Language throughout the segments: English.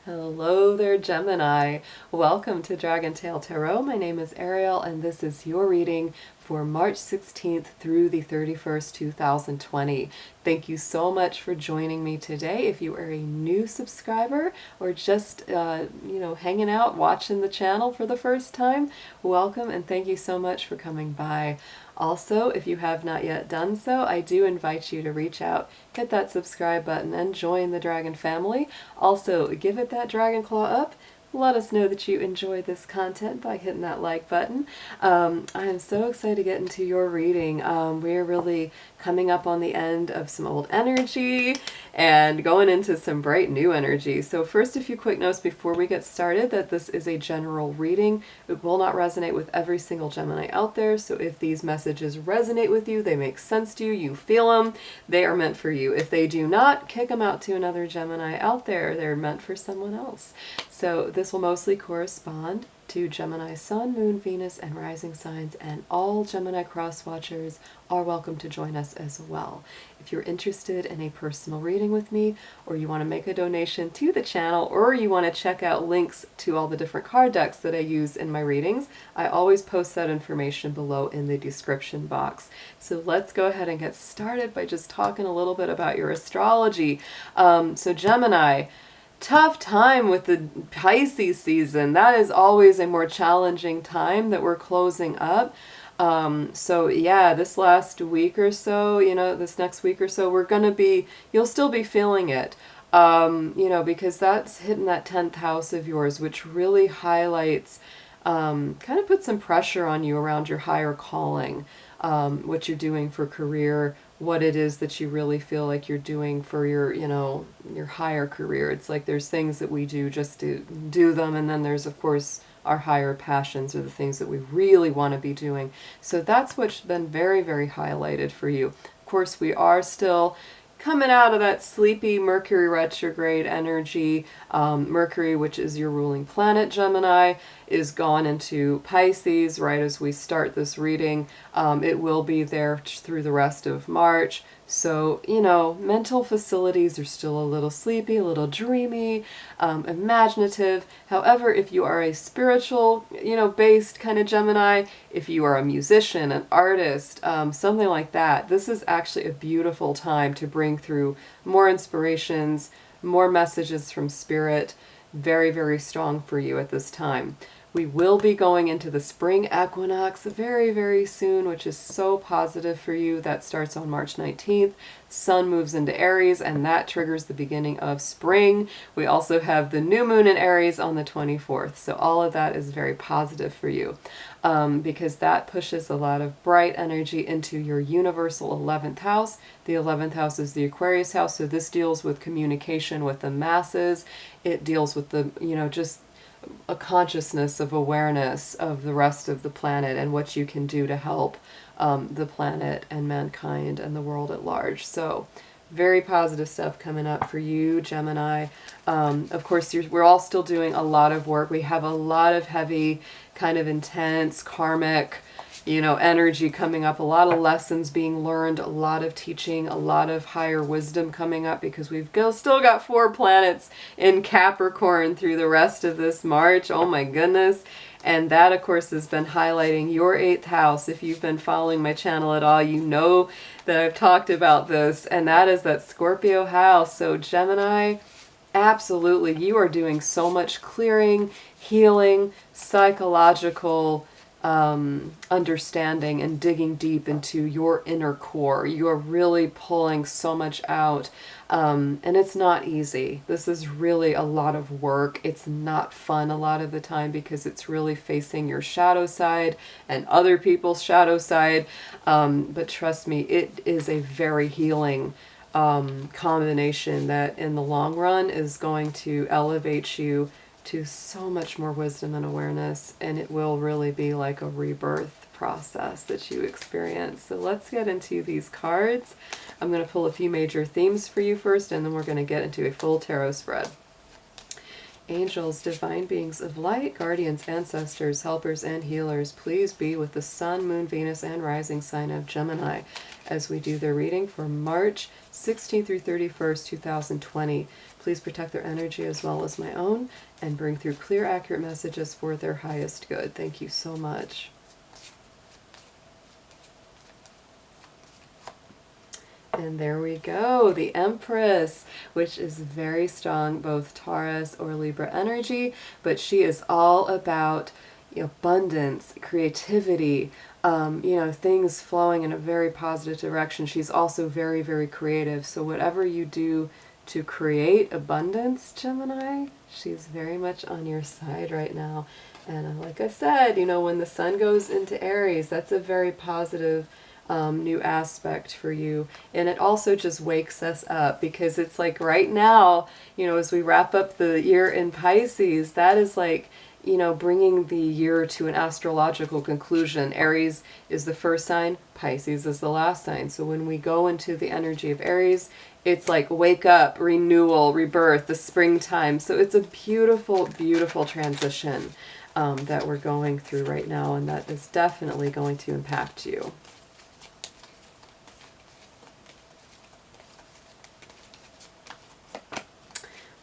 Hello there, Gemini. Welcome to Dragon Tarot. My name is Ariel, and this is your reading for March 16th through the 31st, 2020. Thank you so much for joining me today. If you are a new subscriber or just, hanging out, watching the channel for the first time, welcome and thank you so much for coming by. Also, if you have not yet done so, I do invite you to reach out, hit that subscribe button, and join the Dragon family. Also, give it that dragon claw up. Let us know that you enjoyed this content by hitting that like button. I am so excited to get into your reading. We're really coming up on the end of some old energy and going into some bright new energy. So first, a few quick notes before we get started that this is a general reading. It will not resonate with every single Gemini out there. So if these messages resonate with you, they make sense to you, you feel them, they are meant for you. If they do not, kick them out to another Gemini out there. They're meant for someone else. So this will mostly correspond to Gemini Sun, Moon, Venus, and rising signs, and all Gemini cross watchers are welcome to join us as well. If you're interested in a personal reading with me, or you want to make a donation to the channel, or you want to check out links to all the different card decks that I use in my readings, I always post that information below in the description box. So let's go ahead and get started by just talking a little bit about your astrology. So Gemini, tough time with the Pisces season. That is always a more challenging time that we're closing up. So yeah, this last week or so, this next week or so, you'll still be feeling it. Because that's hitting that 10th house of yours, which really highlights, kind of puts some pressure on you around your higher calling, what you're doing for career, what it is that you really feel like you're doing for your higher career. It's like there's things that we do just to do them, and then there's, of course, our higher passions, or the things that we really want to be doing. So that's what's been very, very highlighted for you. Of course, we are still coming out of that sleepy Mercury retrograde energy. Mercury, which is your ruling planet, Gemini, is gone into Pisces right as we start this reading. It will be there through the rest of March. So, mental facilities are still a little sleepy, a little dreamy, imaginative. However, if you are a spiritual, based kind of Gemini, if you are a musician, an artist, something like that, this is actually a beautiful time to bring through more inspirations, more messages from spirit. Very, very strong for you at this time. We will be going into the spring equinox very, very soon, which is so positive for you. That starts on March 19th. Sun moves into Aries, and that triggers the beginning of spring. We also have the new moon in Aries on the 24th. So all of that is very positive for you, because that pushes a lot of bright energy into your universal 11th house. The 11th house is the Aquarius house. So this deals with communication with the masses. It deals with the, just a consciousness of awareness of the rest of the planet and what you can do to help the planet and mankind and the world at large. So very positive stuff coming up for you, Gemini. Of course, we're all still doing a lot of work. We have a lot of heavy, kind of intense, karmic, energy coming up, a lot of lessons being learned, a lot of teaching, a lot of higher wisdom coming up, because we've still got 4 planets in Capricorn through the rest of this March. Oh my goodness. And that, of course, has been highlighting your 8th house. If you've been following my channel at all, you know that I've talked about this, and that is that Scorpio house. So Gemini, absolutely, you are doing so much clearing, healing, psychological understanding, and digging deep into your inner core. You are really pulling so much out, and it's not easy. This is really a lot of work. It's not fun a lot of the time, because it's really facing your shadow side and other people's shadow side, but trust me, it is a very healing combination that in the long run is going to elevate you to so much more wisdom and awareness, and it will really be like a rebirth process that you experience. So let's get into these cards. I'm going to pull a few major themes for you first, and then we're going to get into a full tarot spread. Angels, divine beings of light, guardians, ancestors, helpers, and healers, please be with the Sun, Moon, Venus, and rising sign of Gemini as we do their reading for March 16th through 31st, 2020. Please protect their energy as well as my own and bring through clear, accurate messages for their highest good. Thank you so much. And there we go, the Empress, which is very strong, both Taurus or Libra energy, but she is all about abundance, creativity, things flowing in a very positive direction. She's also very, very creative. So whatever you do to create abundance, Gemini, she's very much on your side right now. And like I said, when the sun goes into Aries, that's a very positive new aspect for you. And it also just wakes us up, because it's like right now, as we wrap up the year in Pisces, that is like, bringing the year to an astrological conclusion. Aries is the first sign, Pisces is the last sign. So when we go into the energy of Aries, it's like wake up, renewal, rebirth, the springtime. So it's a beautiful, beautiful transition that we're going through right now, and that is definitely going to impact you.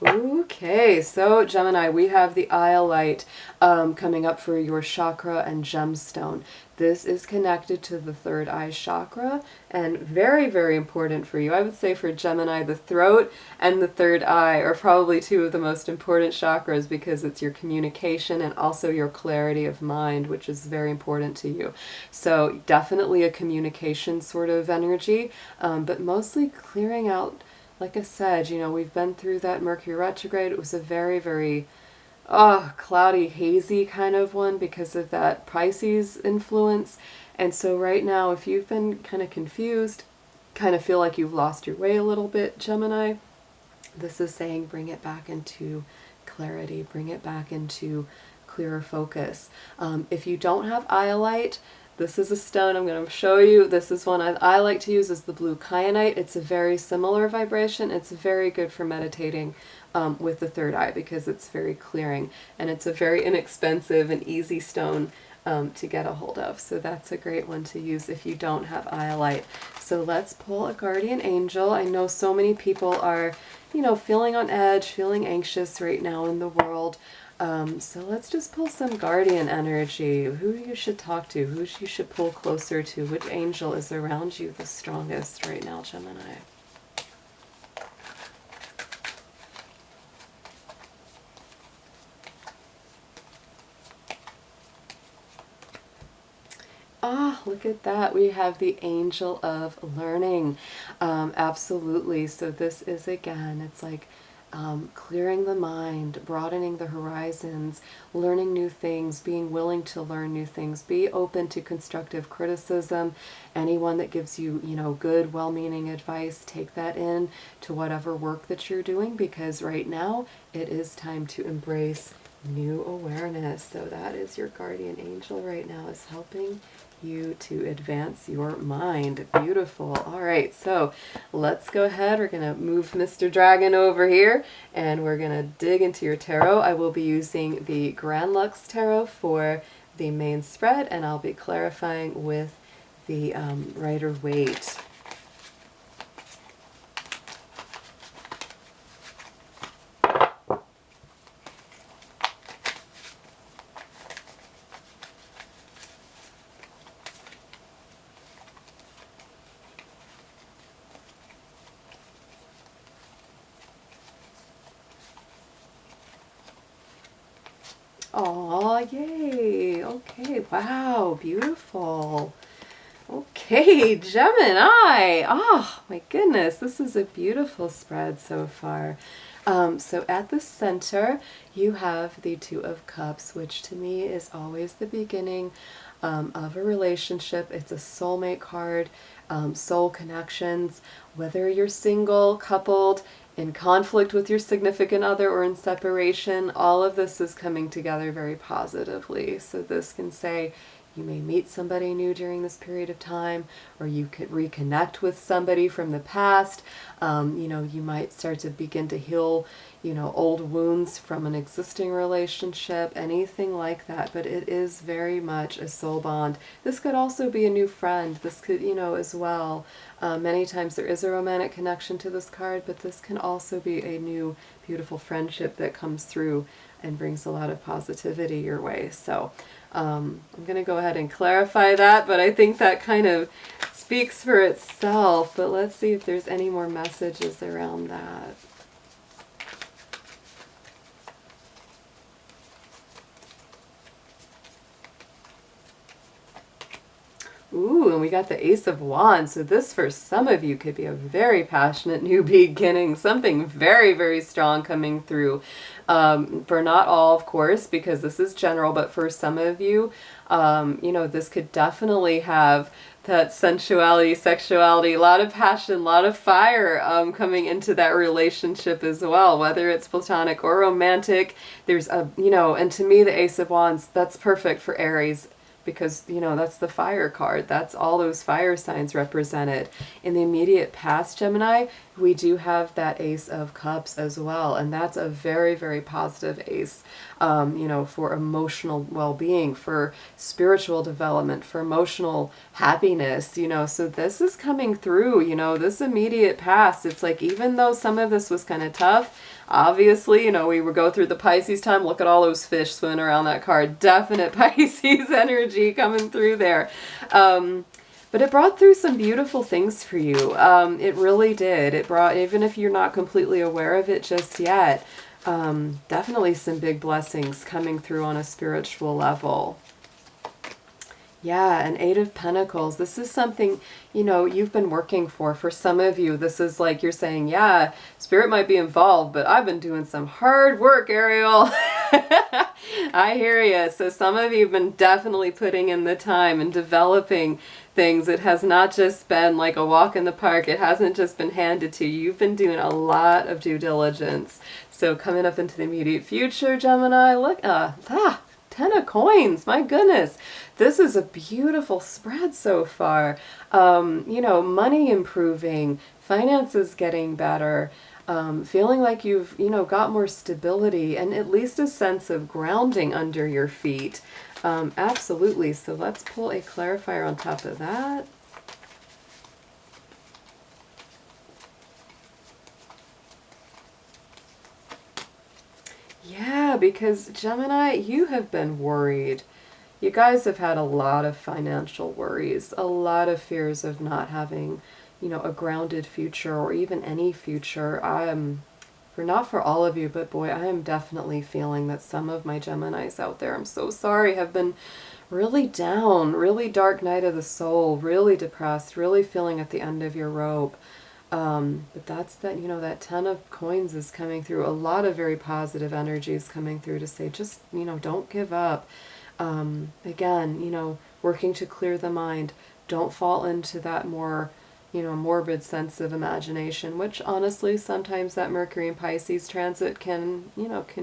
Okay, so Gemini, we have the Iolite coming up for your chakra and gemstone. This is connected to the third eye chakra and very, very important for you. I would say for Gemini, the throat and the third eye are probably two of the most important chakras, because it's your communication and also your clarity of mind, which is very important to you. So definitely a communication sort of energy, but mostly clearing out. Like I said, we've been through that Mercury retrograde. It was a very, very cloudy, hazy kind of one because of that Pisces influence. And so right now, if you've been kind of confused, kind of feel like you've lost your way a little bit, Gemini, this is saying bring it back into clarity, bring it back into clearer focus. If you don't have Iolite, this is a stone I'm going to show you. This is one I like to use, is the blue kyanite. It's a very similar vibration. It's very good for meditating with the third eye, because it's very clearing, and it's a very inexpensive and easy stone to get a hold of. So that's a great one to use if you don't have Iolite. So let's pull a guardian angel. I know so many people are, feeling on edge, feeling anxious right now in the world. So let's just pull some guardian energy. Who you should talk to, who you should pull closer to, which angel is around you the strongest right now, Gemini. Ah, look at that. We have the angel of learning. Absolutely. So this is, again, it's like clearing the mind, broadening the horizons, learning new things, being willing to learn new things. Be open to constructive criticism. Anyone that gives you, good, well-meaning advice, take that in to whatever work that you're doing, because right now it is time to embrace new awareness. So that is your guardian angel right now, is helping you to advance your mind. Beautiful. All right, so let's go ahead. We're going to move Mr. Dragon over here, and we're going to dig into your tarot. I will be using the Grand Lux Tarot for the main spread, and I'll be clarifying with the Rider-Waite. Oh, yay. Okay, wow, beautiful. Okay, Gemini. Oh, my goodness, this is a beautiful spread so far. So at the center, you have the Two of Cups, which to me is always the beginning of a relationship. It's a soulmate card, soul connections, whether you're single, coupled, in conflict with your significant other, or in separation. All of this is coming together very positively. So this can say, You may meet somebody new during this period of time, or you could reconnect with somebody from the past. You might start to begin to heal, old wounds from an existing relationship, anything like that. But it is very much a soul bond. This could also be a new friend. This could, as well. Many times there is a romantic connection to this card, but this can also be a new, beautiful friendship that comes through and brings a lot of positivity your way. So I'm going to go ahead and clarify that, but I think that kind of speaks for itself. But let's see if there's any more messages around that. Ooh, and we got the Ace of Wands. So this, for some of you, could be a very passionate new beginning. Something very, very strong coming through. For not all, of course, because this is general, but for some of you, this could definitely have that sensuality, sexuality, a lot of passion, a lot of fire coming into that relationship as well, whether it's platonic or romantic. There's and to me, the Ace of Wands, that's perfect for Aries, because, that's the fire card. That's all those fire signs represented. In the immediate past, Gemini, we do have that Ace of Cups as well. And that's a very, very positive ace, for emotional well-being, for spiritual development, for emotional happiness, So this is coming through, this immediate past. It's like, even though some of this was kind of tough, obviously, we would go through the Pisces time. Look at all those fish swimming around that card. Definite Pisces energy coming through there. But it brought through some beautiful things for you. It really did. It brought, even if you're not completely aware of it just yet, definitely some big blessings coming through on a spiritual level. Yeah, an Eight of Pentacles. This is something, you've been working for. For some of you, this is like you're saying, yeah, spirit might be involved, but I've been doing some hard work, Ariel. I hear you. So some of you have been definitely putting in the time and developing things. It has not just been like a walk in the park. It hasn't just been handed to you. You've been doing a lot of due diligence. So coming up into the immediate future, Gemini, look, 10 of Coins, my goodness. This is a beautiful spread so far. Money improving, finances getting better, feeling like you've, got more stability and at least a sense of grounding under your feet. Absolutely. So let's pull a clarifier on top of that. Yeah, because Gemini, you have been worried. You guys have had a lot of financial worries, a lot of fears of not having, a grounded future or even any future. Not for all of you, but boy, I am definitely feeling that some of my Geminis out there, I'm so sorry, have been really down, really dark night of the soul, really depressed, really feeling at the end of your rope. But that's that, that 10 of Coins is coming through. A lot of very positive energies coming through to say, just, don't give up. Again, working to clear the mind. Don't fall into that more, morbid sense of imagination, which honestly, sometimes that Mercury and Pisces transit can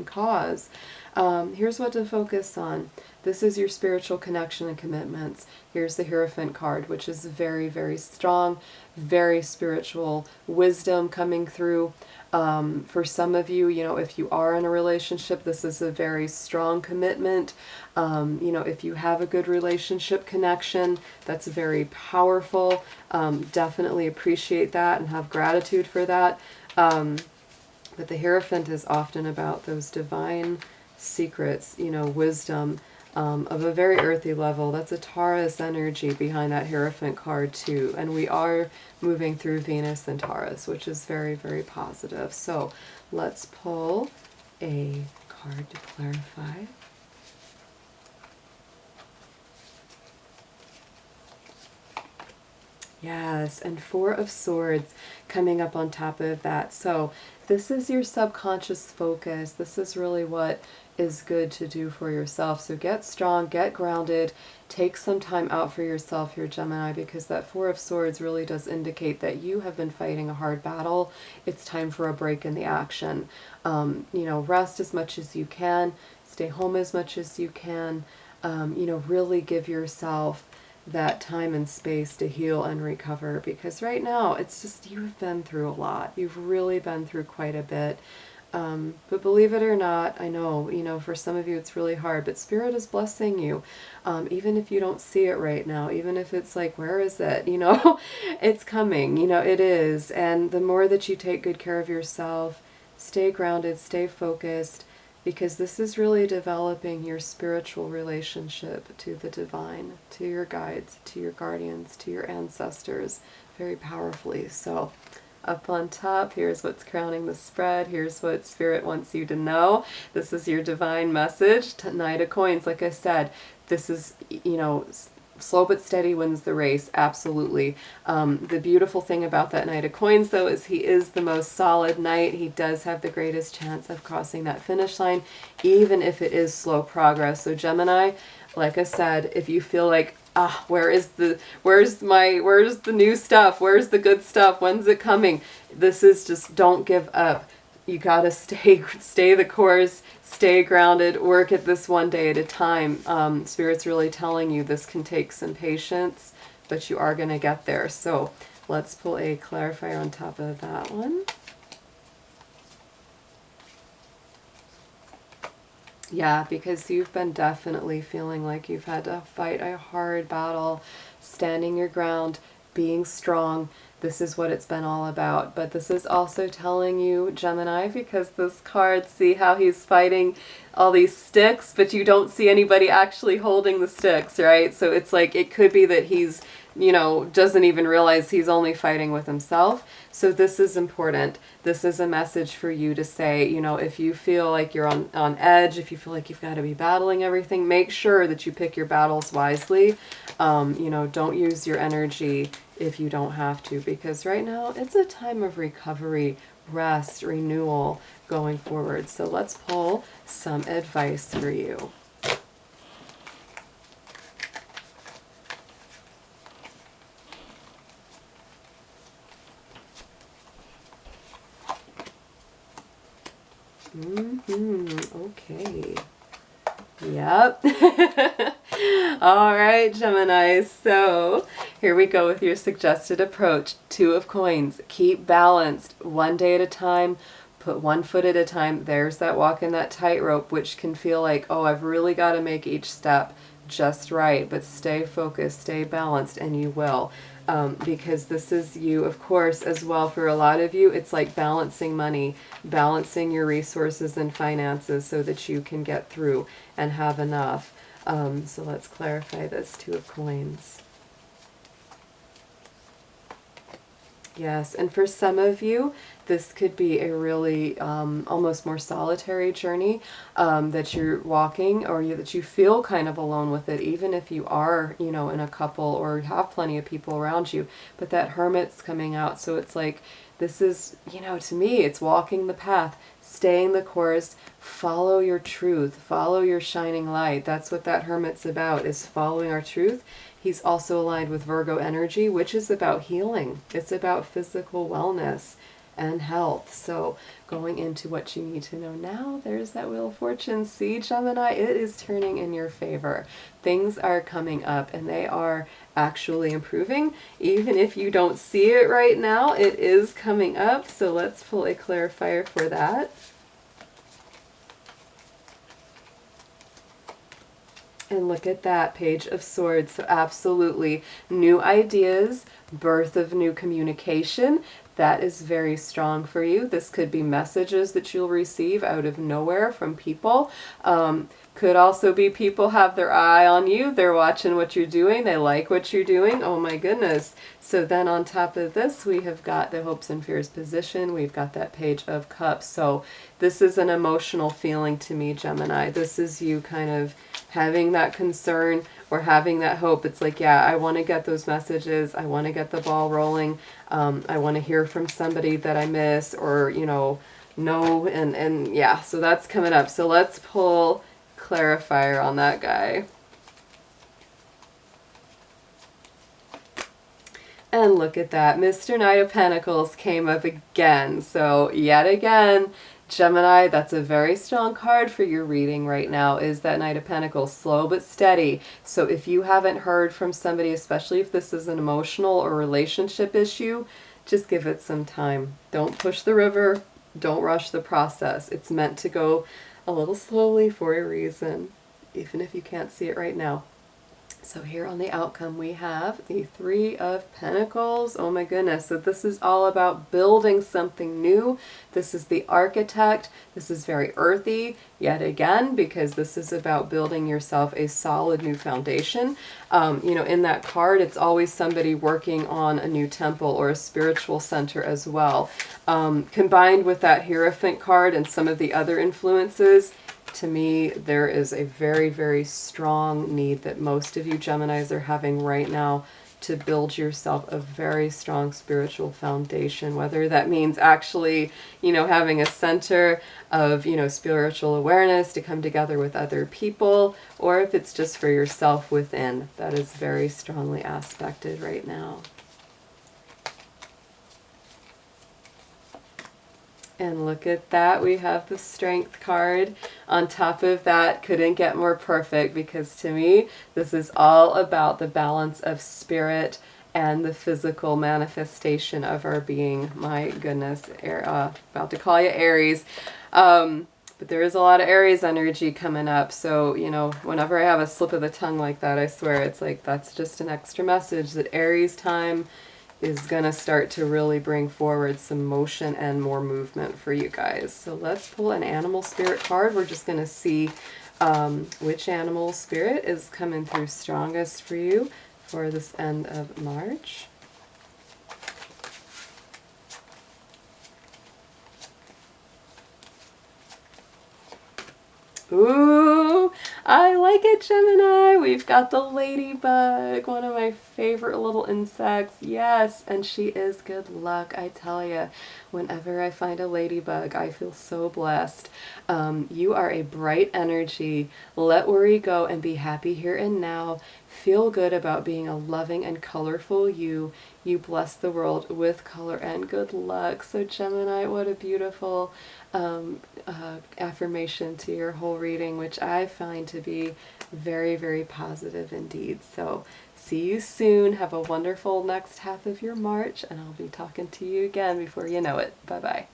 cause. Here's what to focus on. This is your spiritual connection and commitments. Here's the Hierophant card, which is very, very strong, very spiritual wisdom coming through. For some of you, if you are in a relationship, this is a very strong commitment. If you have a good relationship connection, that's very powerful. Definitely appreciate that and have gratitude for that. But the Hierophant is often about those divine secrets, wisdom, of a very earthy level. That's a Taurus energy behind that Hierophant card too. And we are moving through Venus and Taurus, which is very, very positive. So let's pull a card to clarify. Yes, and Four of Swords coming up on top of that. So this is your subconscious focus. This is really what is good to do for yourself. So get strong, get grounded, take some time out for yourself here, Gemini, because that Four of Swords really does indicate that you have been fighting a hard battle. It's time for a break in the action. Rest as much as you can, stay home as much as you can. really give yourself that time and space to heal and recover, because right now it's just, you've been through a lot. You've really been through quite a bit. But believe it or not, I know, for some of you it's really hard, but Spirit is blessing you. Even if you don't see it right now, even if it's like, where is it? It's coming, it is. And the more that you take good care of yourself, stay grounded, stay focused, because this is really developing your spiritual relationship to the divine, to your guides, to your guardians, to your ancestors, very powerfully. So up on top, here's what's crowning the spread. Here's what Spirit wants you to know. This is your divine message. Knight of Coins, like I said, this is, slow but steady wins the race, absolutely. The beautiful thing about that Knight of Coins, though, is he is the most solid knight. He does have the greatest chance of crossing that finish line, even if it is slow progress. So Gemini, like I said, if you feel like, where's the new stuff? Where's the good stuff? When's it coming? This is just, don't give up. You gotta stay the course, stay grounded, work at this one day at a time. Spirit's really telling you this can take some patience, but you are gonna get there. So let's pull a clarifier on top of that one. Yeah, because you've been definitely feeling like you've had to fight a hard battle, standing your ground, being strong. This is what it's been all about. But this is also telling you, Gemini, because this card, see how he's fighting all these sticks, but you don't see anybody actually holding the sticks, right? So it's like, it could be that he's, doesn't even realize he's only fighting with himself. So this is important. This is a message for you to say, if you feel like you're on edge, if you feel like you've got to be battling everything, make sure that you pick your battles wisely. Don't use your energy if you don't have to, because right now it's a time of recovery, rest, renewal going forward. So let's pull some advice for you. Okay. Yep. All right, Gemini. So here we go with your suggested approach. 2 of Coins. Keep balanced, one day at a time. Put one foot at a time. There's that walk in that tightrope, which can feel like, oh, I've really got to make each step just right. But stay focused, stay balanced, and you will. Because this is you, of course, as well. For a lot of you, it's like balancing money, balancing your resources and finances so that you can get through and have enough. So let's clarify this 2 of Coins. Yes, and for some of you, this could be a really almost more solitary journey that you're walking, or that you feel kind of alone with it, even if you are, in a couple or have plenty of people around you. But that Hermit's coming out, so it's like, this is, to me, it's walking the path, staying the course, follow your truth, follow your shining light. That's what that Hermit's about, is following our truth. He's also aligned with Virgo energy, which is about healing. It's about physical wellness and health. So going into what you need to know now, there's that Wheel of Fortune. See, Gemini, it is turning in your favor. Things are coming up, and they are actually improving. Even if you don't see it right now, it is coming up. So let's pull a clarifier for that. And look at that, Page of Swords. So absolutely, new ideas, birth of new communication. That is very strong for you. This could be messages that you'll receive out of nowhere from people. Could also be people have their eye on you. They're watching what you're doing. They like what you're doing. Oh my goodness. So then on top of this, we have got the hopes and fears position. We've got that Page of Cups. So this is an emotional feeling to me, Gemini. This is you kind of having that concern or having that hope. It's like, yeah, I want to get those messages. I want to get the ball rolling. I want to hear from somebody that I miss, or, know, and yeah, so that's coming up. So let's pull clarifier on that guy. And look at that, Mr. Knight of Pentacles came up again. So yet again, Gemini, that's a very strong card for your reading right now, is that Knight of Pentacles, slow but steady. So if you haven't heard from somebody, especially if this is an emotional or relationship issue, just give it some time. Don't push the river. Don't rush the process. It's meant to go a little slowly for a reason, even if you can't see it right now. So here on the outcome, we have the Three of Pentacles. Oh my goodness. So this is all about building something new. This is the architect. This is very earthy yet again, because this is about building yourself a solid new foundation. You know, in that card, it's always somebody working on a new temple or a spiritual center as well. Combined with that Hierophant card and some of the other influences, to me, there is a very, very strong need that most of you Geminis are having right now to build yourself a very strong spiritual foundation, whether that means actually, you know, having a center of, you know, spiritual awareness to come together with other people, or if it's just for yourself within. That is very strongly aspected right now. And look at that, we have the Strength card. On top of that, couldn't get more perfect, because to me, this is all about the balance of spirit and the physical manifestation of our being. My goodness, about to call you Aries. But there is a lot of Aries energy coming up. So, you know, whenever I have a slip of the tongue like that, I swear it's like, that's just an extra message that Aries time is going to start to really bring forward some motion and more movement for you guys. So let's pull an animal spirit card. We're just going to see which animal spirit is coming through strongest for you for this end of March. Ooh, I like it, Gemini. We've got the ladybug, one of my favorite little insects. Yes, and she is good luck, I tell you. Whenever I find a ladybug, I feel so blessed. You are a bright energy. Let worry go and be happy here and now. Feel good about being a loving and colorful you. You bless the world with color and good luck. So Gemini, what a beautiful affirmation to your whole reading, which I find to be very, very positive indeed. So see you soon. Have a wonderful next half of your March, and I'll be talking to you again before you know it. Bye-bye.